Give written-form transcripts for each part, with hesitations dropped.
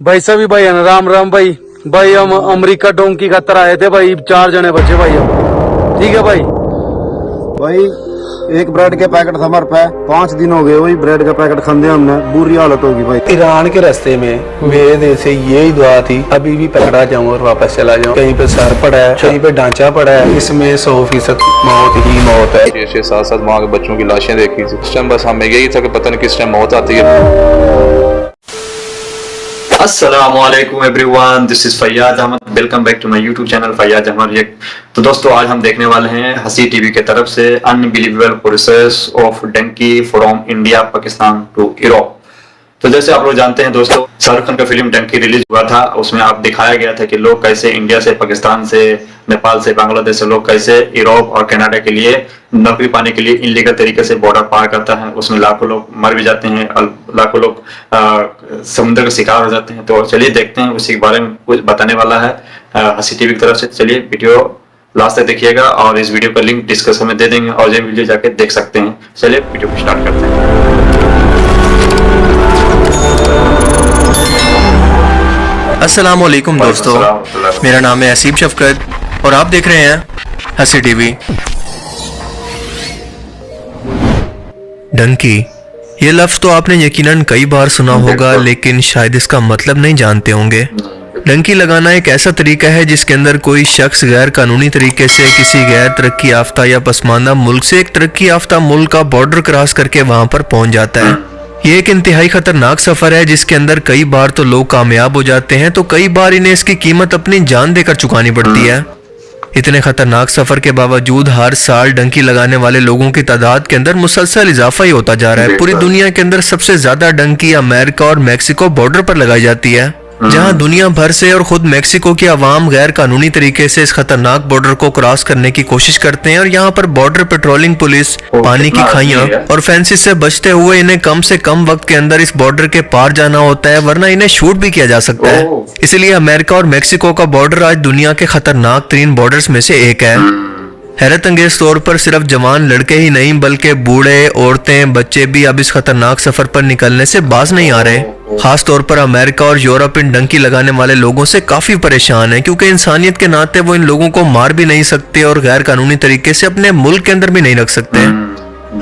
भाई सभी भाई है ना, राम राम भाई। भाई हम अमेरिका डोंकी खातर आए थे भाई, 4 जने बचे भाई हम। ठीक है भाई। भाई एक ब्रेड के पैकेट था हमारे पे, 5 दिन हो गए वही ब्रेड का पैकेट खाते हमने, बुरी हालत होगी भाई। ईरान के रास्ते में मेरे दिल से यही दुआ थी, अभी भी पकड़ा जाऊं और वापस चला जाऊं। कहीं पे सर पड़ा है, कहीं पे ढांचा पड़ा है, इसमें 100% मौत ही मौत है। 6-7 माँ के बच्चों की लाशें देखी थी उस टाइम, बस हमें यही था कि पता नहीं किस टाइम मौत आती है। अस्सलामुअलैकुम everyone, this is Faiyaz Ahmed. Welcome back to my YouTube channel Faiyaz Ahmed react. तो दोस्तों आज हम देखने वाले हैं हसी टीवी के तरफ से unbelievable process of dunki from India Pakistan to Europe. तो जैसे आप लोग जानते हैं दोस्तों, शाहरुख खान का फिल्म डंकी रिलीज हुआ था। उसमें आप दिखाया गया था कि लोग कैसे इंडिया से, पाकिस्तान से, नेपाल से, बांग्लादेश से लोग कैसे यूरोप और कनाडा के लिए नौकरी पाने के लिए इनलीगल तरीके से बॉर्डर पार करता है। उसमें लाखों लोग मर भी जाते हैं और लाखों लोग समुद्र का शिकार हो जाते हैं। तो चलिए देखते हैं, उसी के बारे में कुछ बताने वाला है हसी टीवी की तरफ से। चलिए वीडियो लास्ट तक देखिएगा और इस वीडियो का लिंक डिस्क्रिप्शन में दे देंगे और ये वीडियो जाके देख सकते हैं। चलिए वीडियो को स्टार्ट करते हैं। अस्सलामुअलैकुम दोस्तों, मेरा नाम है असीब शफकत और आप देख रहे हैं हसी टीवी। डंकी, ये लफ्ज तो आपने यकीनन कई बार सुना होगा, लेकिन शायद इसका मतलब नहीं जानते होंगे। डंकी लगाना एक ऐसा तरीका है जिसके अंदर कोई शख्स गैर कानूनी तरीके से किसी गैर तरक्की याफ्ता या पसमानदा मुल्क से एक तरक्की याफ्ता मुल्क का बॉर्डर क्रॉस करके वहां पर पहुंच जाता है। ये एक इंतहाई खतरनाक सफर है जिसके अंदर कई बार तो लोग कामयाब हो जाते हैं, तो कई बार इन्हें इसकी कीमत अपनी जान देकर चुकानी पड़ती है। इतने खतरनाक सफर के बावजूद हर साल डंकी लगाने वाले लोगों की तादाद के अंदर मुसलसल इजाफा ही होता जा रहा है। पूरी दुनिया के अंदर सबसे ज्यादा डंकी अमेरिका और मैक्सिको बॉर्डर पर लगाई जाती है, जहां दुनिया भर से और खुद मैक्सिको की आवाम गैर कानूनी तरीके से इस खतरनाक बॉर्डर को क्रॉस करने की कोशिश करते हैं। और यहाँ पर बॉर्डर पेट्रोलिंग पुलिस, पानी की खाइयां और फेंसिस से बचते हुए इन्हें कम से कम वक्त के अंदर इस बॉर्डर के पार जाना होता है, वरना इन्हें शूट भी किया जा सकता है। इसलिए अमेरिका और मैक्सिको का बॉर्डर आज दुनिया के खतरनाक तरीन बॉर्डर्स में से एक है। हैरत अंगेज तौर पर सिर्फ जवान लड़के ही नहीं बल्कि बूढ़े, औरतें, बच्चे भी अब इस खतरनाक सफर पर निकलने से बाज नहीं आ रहे। खास तौर पर अमेरिका और यूरोप इन डंकी लगाने वाले लोगों से काफी परेशान है, क्योंकि इंसानियत के नाते वो इन लोगों को मार भी नहीं सकते और गैर कानूनी तरीके से अपने मुल्क के अंदर भी नहीं रख सकते।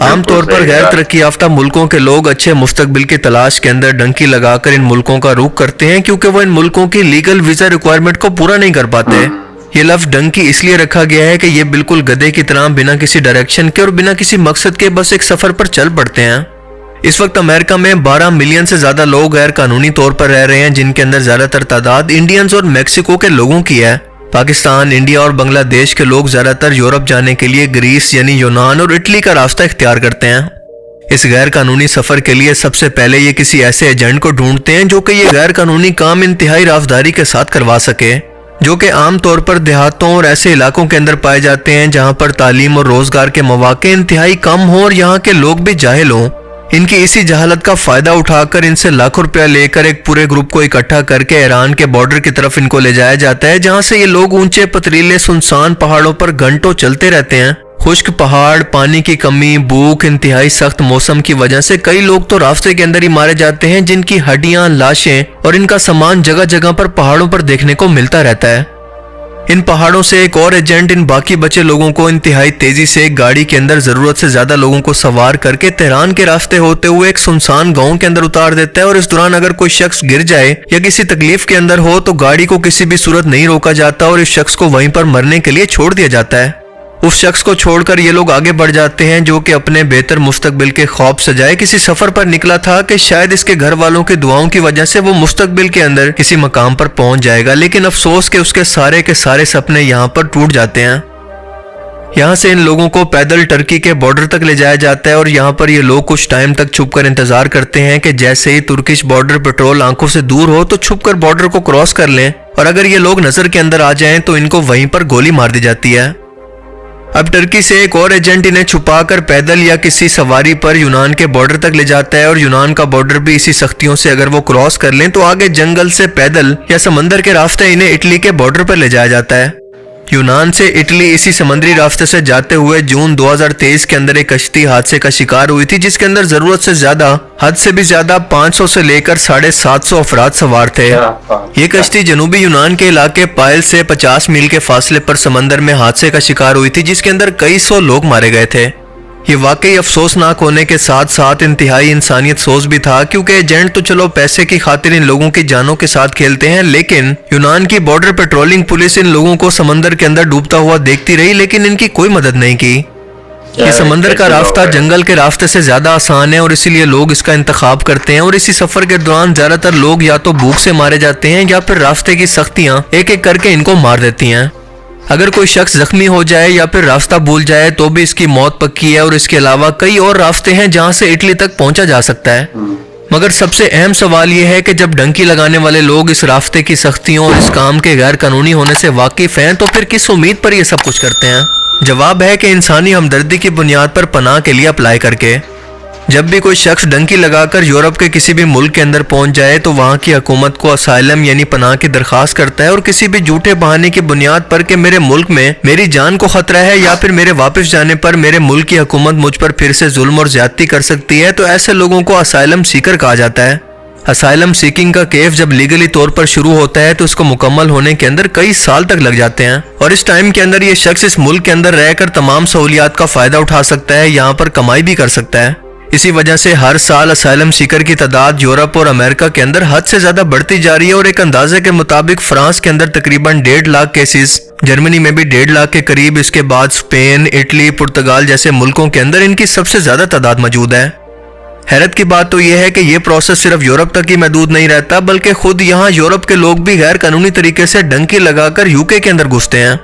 आमतौर पर गैर तरक्की याफ्ता मुल्कों के लोग अच्छे मुस्तकबिल की तलाश के अंदर डंकी लगाकर इन मुल्कों का रुख करते हैं, क्योंकि वो इन मुल्कों की लीगल वीजा रिक्वायरमेंट को पूरा नहीं कर पाते। ये लफ्ज डंकी इसलिए रखा गया है कि ये बिल्कुल गधे की तरह बिना किसी डायरेक्शन के और बिना किसी मकसद के बस एक सफर पर चल पड़ते हैं। इस वक्त अमेरिका में 12 मिलियन से ज्यादा लोग गैर कानूनी तौर पर रह रहे हैं, जिनके अंदर ज्यादातर तादाद इंडियंस और मैक्सिको के लोगों की है। पाकिस्तान, इंडिया और बांग्लादेश के लोग ज्यादातर यूरोप जाने के लिए ग्रीस यानी यूनान और इटली का रास्ता इख्तियार करते हैं। इस गैर कानूनी सफर के लिए सबसे पहले ये किसी ऐसे एजेंट को ढूंढते हैं जो कि ये गैर कानूनी काम इंतहाई राफदारी के साथ करवा सके, जो कि आमतौर पर देहातों और ऐसे इलाकों के अंदर पाए जाते हैं जहां पर तालीम और रोजगार के मौके इंतहाई कम हो और यहाँ के लोग भी जाहिल हों। इनकी इसी जहालत का फायदा उठाकर इनसे लाखों रुपया लेकर एक पूरे ग्रुप को इकट्ठा करके ईरान के बॉर्डर की तरफ इनको ले जाया जाता है, जहां से ये लोग ऊंचे पथरीले सुनसान पहाड़ों पर घंटों चलते रहते हैं। खुश्क पहाड़, पानी की कमी, भूख, इंतहाई सख्त मौसम की वजह से कई लोग तो रास्ते के अंदर ही मारे जाते हैं, जिनकी हड्डियां, लाशें और इनका सामान जगह जगह पर पहाड़ों पर देखने को मिलता रहता है। इन पहाड़ों से एक और एजेंट इन बाकी बचे लोगों को इंतहाई तेजी से एक गाड़ी के अंदर जरूरत से ज्यादा लोगों को सवार करके तेहरान के रास्ते होते हुए एक सुनसान गांव के अंदर उतार देता है। और इस दौरान अगर कोई शख्स गिर जाए या किसी तकलीफ के अंदर हो तो गाड़ी को किसी भी सूरत नहीं रोका जाता और इस शख्स को वहीं पर मरने के लिए छोड़ दिया जाता है। उस शख्स को छोड़कर ये लोग आगे बढ़ जाते हैं, जो कि अपने बेहतर मुस्तकबिल के ख्वाब सजाए किसी सफर पर निकला था कि शायद इसके घर वालों की दुआओं की वजह से वो मुस्तकबिल के अंदर किसी मकाम पर पहुंच जाएगा। लेकिन अफसोस के उसके सारे सपने यहाँ पर टूट जाते हैं। यहाँ से इन लोगों को पैदल टर्की के बॉर्डर तक ले जाया जाता है और यहाँ पर ये लोग कुछ टाइम तक छुपकर इंतजार करते हैं कि जैसे ही तुर्किश बॉर्डर पेट्रोल आंखों से दूर हो तो छुपकर बॉर्डर को क्रॉस कर लें, और अगर ये लोग नजर के अंदर आ जाएं तो इनको वहीं पर गोली मार दी जाती है। अब टर्की से एक और एजेंट इन्हें छुपाकर पैदल या किसी सवारी पर यूनान के बॉर्डर तक ले जाता है, और यूनान का बॉर्डर भी इसी सख्तियों से अगर वो क्रॉस कर लें तो आगे जंगल से पैदल या समंदर के रास्ते इन्हें इटली के बॉर्डर पर ले जाया जाता है। यूनान से इटली इसी समुद्री रास्ते से जाते हुए जून 2023 के अंदर एक कश्ती हादसे का शिकार हुई थी, जिसके अंदर जरूरत से ज्यादा, हद से भी ज्यादा 500 से लेकर 750 अफराद सवार थे। ये कश्ती जनूबी यूनान के इलाके पायल से 50 मील के फासले पर समंदर में हादसे का शिकार हुई थी, जिसके अंदर कई सौ लोग मारे गए थे। ये वाकई अफसोसनाक होने के साथ साथ इंतहाई इंसानियत सोच भी था, क्योंकि एजेंट तो चलो पैसे की खातिर इन लोगों की जानों के साथ खेलते हैं, लेकिन यूनान की बॉर्डर पेट्रोलिंग पुलिस इन लोगों को समंदर के अंदर डूबता हुआ देखती रही, लेकिन इनकी कोई मदद नहीं की। ये समंदर का रास्ता जंगल के रास्ते से ज्यादा आसान है और इसीलिए लोग इसका इंतखाब करते हैं, और इसी सफर के दौरान ज्यादातर लोग या तो भूख से मारे जाते हैं या फिर रास्ते की सख्तियां एक एक करके इनको मार देती हैं। अगर कोई शख्स जख्मी हो जाए या फिर रास्ता भूल जाए तो भी इसकी मौत पक्की है, और इसके अलावा कई और रास्ते हैं जहां से इटली तक पहुंचा जा सकता है। मगर सबसे अहम सवाल यह है कि जब डंकी लगाने वाले लोग इस रास्ते की सख्तियों और इस काम के गैर कानूनी होने से वाकिफ हैं, तो फिर किस उम्मीद पर यह सब कुछ करते हैं? जवाब है कि इंसानी हमदर्दी की बुनियाद पर पनाह के लिए अप्लाई करके। जब भी कोई शख्स डंकी लगाकर यूरोप के किसी भी मुल्क के अंदर पहुंच जाए तो वहां की हुकूमत को असाइलम यानी पनाह की दरखास्त करता है, और किसी भी झूठे बहाने की बुनियाद पर कि मेरे मुल्क में मेरी जान को खतरा है या फिर मेरे वापस जाने पर मेरे मुल्क की हुकूमत मुझ पर फिर से जुल्म और ज्यादती कर सकती है, तो ऐसे लोगों को असाइलम सीकर कहा जाता है। असाइलम सीकिंग का केस जब लीगली तौर पर शुरू होता है तो उसको मुकम्मल होने के अंदर कई साल तक लग जाते हैं, और इस टाइम के अंदर ये शख्स इस मुल्क के अंदर रहकर तमाम सहूलियात का फायदा उठा सकता है, यहाँ पर कमाई भी कर सकता है। इसी वजह से हर साल असाइलम सीकर की तादाद यूरोप और अमेरिका के अंदर हद से ज्यादा बढ़ती जा रही है, और एक अंदाजे के मुताबिक फ्रांस के अंदर तकरीबन 1.5 लाख केसेस, जर्मनी में भी 1.5 लाख के करीब, इसके बाद स्पेन, इटली, पुर्तगाल जैसे मुल्कों के अंदर इनकी सबसे ज्यादा तादाद मौजूद है। हैरत की बात तो यह है कि यह प्रोसेस सिर्फ यूरोप तक ही महदूद नहीं रहता, बल्कि खुद यहाँ यूरोप के लोग भी गैर कानूनी तरीके से डंकी लगाकर यूके के अंदर घुसते हैं।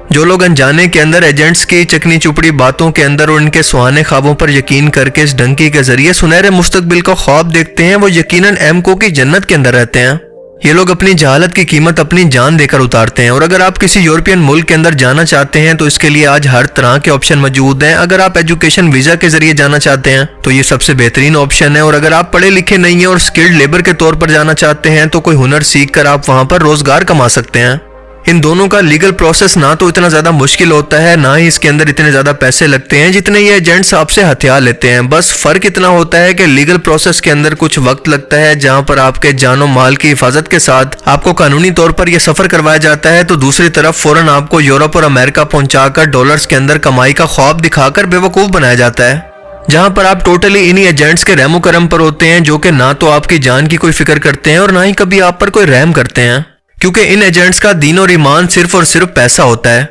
जो लोग अनजाने के अंदर एजेंट्स की चकनी चुपड़ी बातों के अंदर और उनके सुहाने ख्वाबों पर यकीन करके इस डंकी के जरिए सुनहरे मुस्तकबिल का ख्वाब देखते हैं, वो यकीनन एमको की जन्नत के अंदर रहते हैं। ये लोग अपनी जहालत की कीमत अपनी जान देकर उतारते हैं। और अगर आप किसी यूरोपियन मुल्क के अंदर जाना चाहते हैं तो इसके लिए आज हर तरह के ऑप्शन मौजूद हैं। अगर आप एजुकेशन वीजा के जरिए जाना चाहते हैं तो ये सबसे बेहतरीन ऑप्शन है, और अगर आप पढ़े लिखे नहीं हैं और स्किल्ड लेबर के तौर पर जाना चाहते हैं तो कोई हुनर सीख कर आप वहां पर रोजगार कमा सकते हैं। इन दोनों का लीगल प्रोसेस ना तो इतना ज्यादा मुश्किल होता है, ना ही इसके अंदर इतने ज्यादा पैसे लगते हैं जितने ये एजेंट्स आपसे हथियार लेते हैं। बस फर्क इतना होता है कि लीगल प्रोसेस के अंदर कुछ वक्त लगता है, जहां पर आपके जानो माल की हिफाजत के साथ आपको कानूनी तौर पर यह सफर करवाया जाता है, तो दूसरी तरफ फौरन आपको यूरोप और अमेरिका पहुंचाकर डॉलर्स के अंदर कमाई का ख्वाब दिखाकर बेवकूफ बनाया जाता है, जहां पर आप टोटली इन्हीं एजेंट्स के रहमो करम पर होते हैं, जो कि ना तो आपकी जान की कोई फिक्र करते हैं और ना ही कभी आप पर कोई रहम करते हैं, क्योंकि इन एजेंट्स का दीन और ईमान सिर्फ और सिर्फ पैसा होता है।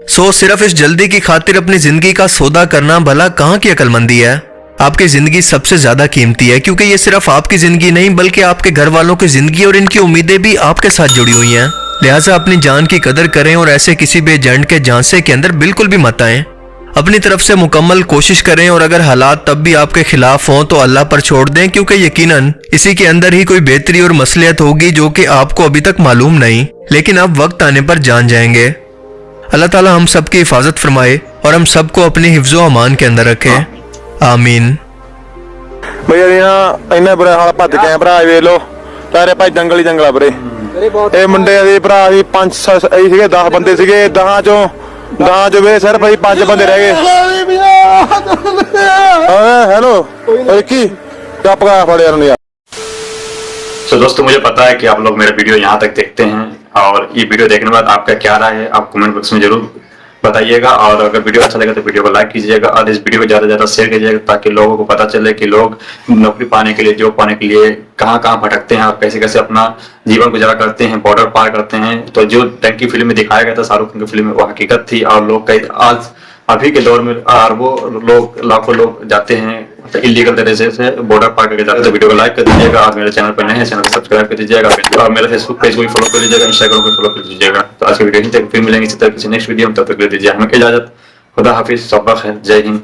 सो सिर्फ इस जल्दी की खातिर अपनी जिंदगी का सौदा करना भला कहाँ की अक्लमंदी है? आपकी जिंदगी सबसे ज्यादा कीमती है, क्योंकि ये सिर्फ आपकी जिंदगी नहीं बल्कि आपके घर वालों की जिंदगी और इनकी उम्मीदें भी आपके साथ जुड़ी हुई हैं। लिहाजा अपनी जान की कदर करें और ऐसे किसी भी एजेंट के झांसे के अंदर बिल्कुल भी मत आएं। अपनी तरफ से मुकम्मल कोशिश करें, और अगर हालात तब भी आपके खिलाफ हों तो अल्लाह पर छोड़ दें, क्योंकि यकीनन इसी के अंदर ही कोई बेहतरी और मसलियत होगी जो कि आपको अभी तक मालूम नहीं, लेकिन आप वक्त आने पर जान जाएंगे। अल्लाह ताला हम सब की हिफाजत फरमाए और हम सबको अपने हिफ्ज़ो अमान के अंदर रखे। आमीन। भैया इन्ना बुरा हाल भज गए भरा वे लो तारे भाई जंगल ही जंगला भरे ये मुंडे दी भरा 10 बंदे सीगे 10 चो वे सिर्फ 5 बंदे रह गए। हेलो की चुप का फड़े यार। तो दोस्तों मुझे पता है कि आप लोग मेरा वीडियो यहाँ तक देखते हैं, और ये वीडियो देखने के बाद आपका क्या राय है आप कमेंट बॉक्स में जरूर बताइएगा। और अगर वीडियो अच्छा लगे तो वीडियो को लाइक कीजिएगा और इस वीडियो को ज़्यादा से ज़्यादा शेयर कीजिएगा, ताकि लोगों को पता चले कि लोग नौकरी पाने के लिए, जॉब पाने के लिए कहाँ कहाँ भटकते हैं और कैसे कैसे अपना जीवन गुजारा करते हैं, बॉर्डर पार करते हैं। तो जो डंकी फिल्म में दिखाया गया था, शाहरुख खान की फिल्म में, वो हकीकत थी। और लोग कई आज अभी के दौर में अरबों लोग, लाखों लोग जाते हैं इलीगल तरीके से बॉर्डर पार करके जाते हैं। तो वीडियो को लाइक कर दीजिएगा, और मेरे चैनल पर नए हैं चैनल को सब्सक्राइब कर दीजिएगा, और मेरे फेसबुक पेज को भी फॉलो कर लीजिएगा, इंस्टाग्राम को फॉलो कर दीजिएगा। तो आज की वीडियो यहीं तक, फिर मिलेंगे इसी तरह किसी नेक्स्ट वीडियो में, तब तक ले दीजिए हमें इजाजत। खुदा हाफिज, सब्बा खैर, जय हिंद।